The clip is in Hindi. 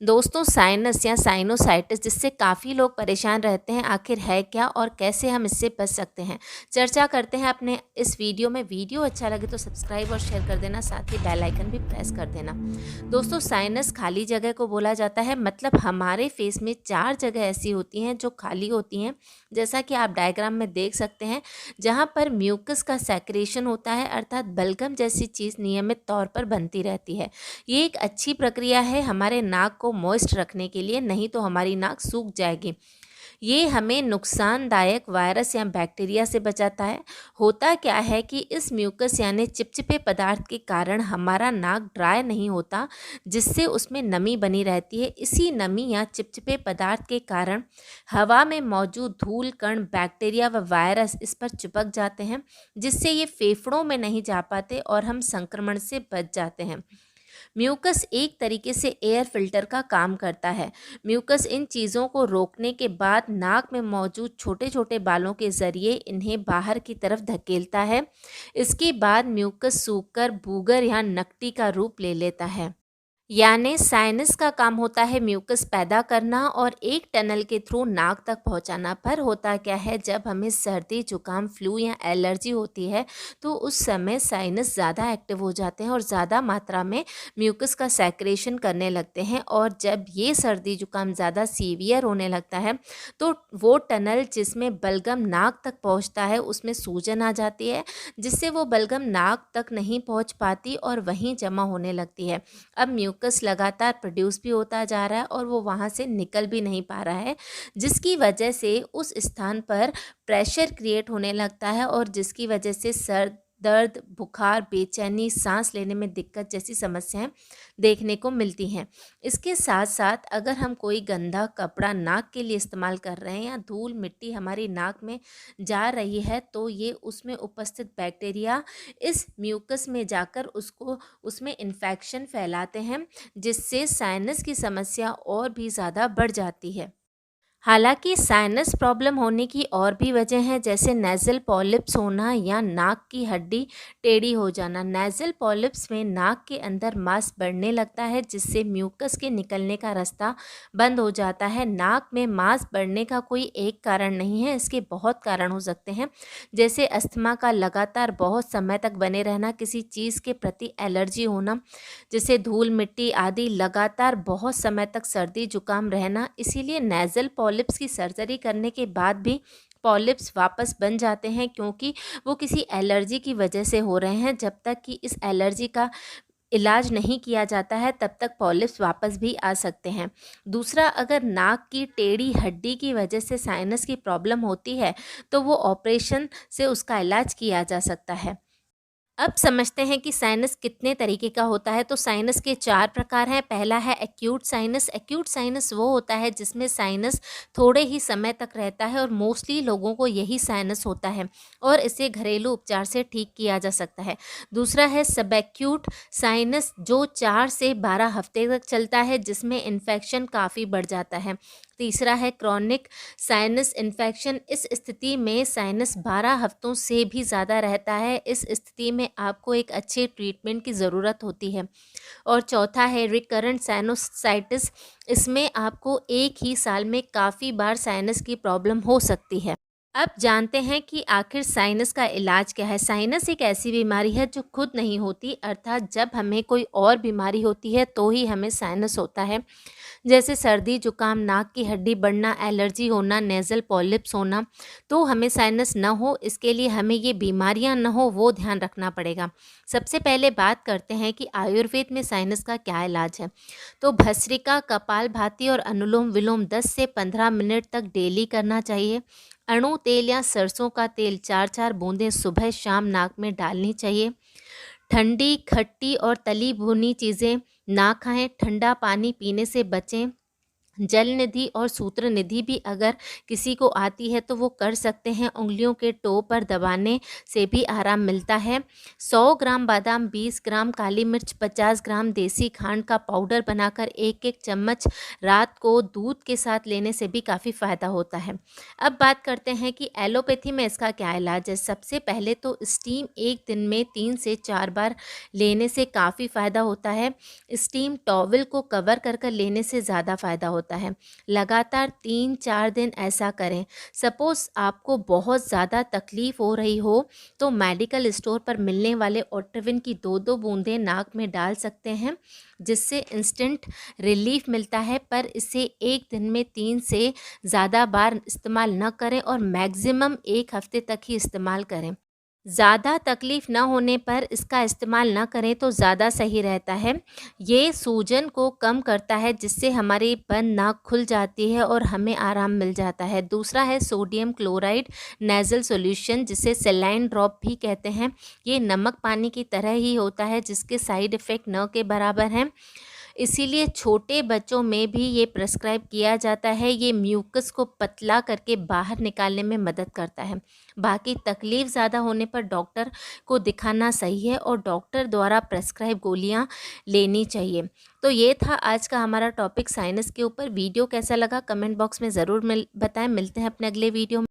दोस्तों साइनस या साइनोसाइटिस जिससे काफ़ी लोग परेशान रहते हैं, आखिर है क्या और कैसे हम इससे बच सकते हैं, चर्चा करते हैं अपने इस वीडियो में। वीडियो अच्छा लगे तो सब्सक्राइब और शेयर कर देना, साथ ही बेल आइकन भी प्रेस कर देना। दोस्तों साइनस खाली जगह को बोला जाता है, मतलब हमारे फेस में 4 जगह ऐसी होती हैं जो खाली होती हैं, जैसा कि आप डायग्राम में देख सकते हैं, जहाँ पर म्यूकस का सेक्रेशन होता है, अर्थात बलगम जैसी चीज़ नियमित तौर पर बनती रहती है। ये एक अच्छी प्रक्रिया है हमारे नाक को मॉइस्ट रखने के लिए, नहीं तो हमारी नाक सूख जाएगी। ये हमें नुकसानदायक वायरस या बैक्टीरिया से बचाता है। होता क्या है कि इस म्यूकस यानी चिपचिपे पदार्थ के कारण हमारा नाक ड्राई नहीं होता, जिससे उसमें नमी बनी रहती है। इसी नमी या चिपचिपे पदार्थ के कारण हवा में मौजूद धूल कण, बैक्टीरिया व वायरस इस पर चिपक जाते हैं, जिससे ये फेफड़ों में नहीं जा पाते और हम संक्रमण से बच जाते हैं। म्यूकस एक तरीके से एयर फिल्टर का काम करता है। म्यूकस इन चीज़ों को रोकने के बाद नाक में मौजूद छोटे छोटे बालों के ज़रिए इन्हें बाहर की तरफ धकेलता है। इसके बाद म्यूकस सूखकर बूगर या नकटी का रूप ले लेता है। यानी साइनस का काम होता है म्यूकस पैदा करना और एक टनल के थ्रू नाक तक पहुंचाना। पर होता क्या है, जब हमें सर्दी, जुकाम, फ्लू या एलर्जी होती है तो उस समय साइनस ज़्यादा एक्टिव हो जाते हैं और ज़्यादा मात्रा में म्यूकस का सेक्रेशन करने लगते हैं। और जब ये सर्दी जुकाम ज़्यादा सीवियर होने लगता है तो वो टनल जिसमें बलगम नाक तक पहुँचता है उसमें सूजन आ जाती है, जिससे वो बलगम नाक तक नहीं पहुँच पाती और वहीं जमा होने लगती है। अब म्यूकस लगातार प्रोड्यूस भी होता जा रहा है और वो वहाँ से निकल भी नहीं पा रहा है, जिसकी वजह से उस स्थान पर प्रेशर क्रिएट होने लगता है और जिसकी वजह से सर दर्द, बुखार, बेचैनी, सांस लेने में दिक्कत जैसी समस्याएं देखने को मिलती हैं। इसके साथ साथ अगर हम कोई गंदा कपड़ा नाक के लिए इस्तेमाल कर रहे हैं या धूल मिट्टी हमारी नाक में जा रही है तो ये उसमें उपस्थित बैक्टीरिया इस म्यूकस में जाकर उसमें इन्फेक्शन फैलाते हैं, जिससे साइनस की समस्या और भी ज़्यादा बढ़ जाती है। हालांकि साइनस प्रॉब्लम होने की और भी वजह हैं, जैसे नेज़ल पॉलिप्स होना या नाक की हड्डी टेढ़ी हो जाना। नेज़ल पॉलिप्स में नाक के अंदर मांस बढ़ने लगता है, जिससे म्यूकस के निकलने का रास्ता बंद हो जाता है। नाक में मांस बढ़ने का कोई एक कारण नहीं है, इसके बहुत कारण हो सकते हैं, जैसे अस्थमा का लगातार बहुत समय तक बने रहना, किसी चीज़ के प्रति एलर्जी होना जैसे धूल मिट्टी आदि, लगातार बहुत समय तक सर्दी जुकाम रहना। इसीलिए नेज़ल पॉलिप्स की सर्जरी करने के बाद भी पॉलिप्स वापस बन जाते हैं, क्योंकि वो किसी एलर्जी की वजह से हो रहे हैं। जब तक कि इस एलर्जी का इलाज नहीं किया जाता है तब तक पॉलिप्स वापस भी आ सकते हैं। दूसरा, अगर नाक की टेढ़ी हड्डी की वजह से साइनस की प्रॉब्लम होती है तो वो ऑपरेशन से उसका इलाज किया जा सकता है। अब समझते हैं कि साइनस कितने तरीके का होता है। तो साइनस के 4 प्रकार हैं। पहला है एक्यूट साइनस। एक्यूट साइनस वो होता है जिसमें साइनस थोड़े ही समय तक रहता है और मोस्टली लोगों को यही साइनस होता है और इसे घरेलू उपचार से ठीक किया जा सकता है। दूसरा है सब एक्यूट साइनस, जो 4 से 12 हफ्ते तक चलता है, जिसमें इन्फेक्शन काफ़ी बढ़ जाता है। तीसरा है क्रॉनिक साइनस इन्फेक्शन। इस स्थिति में साइनस 12 हफ्तों से भी ज़्यादा रहता है। इस स्थिति में आपको एक अच्छे ट्रीटमेंट की ज़रूरत होती है। और चौथा है रिकरेंट साइनोसाइटिस। इसमें आपको एक ही साल में काफ़ी बार साइनस की प्रॉब्लम हो सकती है। अब जानते हैं कि आखिर साइनस का इलाज क्या है। साइनस एक ऐसी बीमारी है जो खुद नहीं होती, अर्थात जब हमें कोई और बीमारी होती है तो ही हमें साइनस होता है, जैसे सर्दी जुकाम, नाक की हड्डी बढ़ना, एलर्जी होना, नेज़ल पॉलिप्स होना। तो हमें साइनस न हो, इसके लिए हमें ये बीमारियां न हो वो ध्यान रखना पड़ेगा। सबसे पहले बात करते हैं कि आयुर्वेद में साइनस का क्या इलाज है। तो भस्त्रिका, कपालभाति और अनुलोम विलोम 10 से 15 मिनट तक डेली करना चाहिए। अणु तेल या सरसों का तेल 4-4 बूंदें सुबह शाम नाक में डालनी चाहिए। ठंडी, खट्टी और तली भुनी चीज़ें ना खाएं। ठंडा पानी पीने से बचें। जल निधि और सूत्र निधि भी अगर किसी को आती है तो वो कर सकते हैं। उंगलियों के टो पर दबाने से भी आराम मिलता है। 100 ग्राम बादाम, 20 ग्राम काली मिर्च, 50 ग्राम देसी खांड का पाउडर बनाकर एक एक चम्मच रात को दूध के साथ लेने से भी काफ़ी फ़ायदा होता है। अब बात करते हैं कि एलोपैथी में इसका क्या इलाज है। सबसे पहले तो स्टीम एक दिन में 3 से 4 बार लेने से काफ़ी फ़ायदा होता है। स्टीम टॉवल को कवर कर कर लेने से ज़्यादा फ़ायदा होता है। लगातार 3-4 दिन ऐसा करें। सपोज़ आपको बहुत ज़्यादा तकलीफ़ हो रही हो तो मेडिकल स्टोर पर मिलने वाले ओट्रिविन की 2-2 बूंदें नाक में डाल सकते हैं, जिससे इंस्टेंट रिलीफ मिलता है। पर इसे एक दिन में 3 से ज़्यादा बार इस्तेमाल न करें और मैक्सिमम 1 हफ्ते तक ही इस्तेमाल करें। ज़्यादा तकलीफ़ न होने पर इसका इस्तेमाल ना करें तो ज़्यादा सही रहता है। ये सूजन को कम करता है, जिससे हमारी बंद नाक खुल जाती है और हमें आराम मिल जाता है। दूसरा है सोडियम क्लोराइड नेज़ल सॉल्यूशन, जिसे सलाइन ड्रॉप भी कहते हैं। ये नमक पानी की तरह ही होता है, जिसके साइड इफ़ेक्ट न के बराबर हैं। इसीलिए छोटे बच्चों में भी ये प्रिस्क्राइब किया जाता है। ये म्यूकस को पतला करके बाहर निकालने में मदद करता है। बाकी तकलीफ़ ज़्यादा होने पर डॉक्टर को दिखाना सही है और डॉक्टर द्वारा प्रिस्क्राइब गोलियां लेनी चाहिए। तो ये था आज का हमारा टॉपिक साइनस के ऊपर। वीडियो कैसा लगा कमेंट बॉक्स में ज़रूर बताएं। मिलते हैं अपने अगले वीडियो में।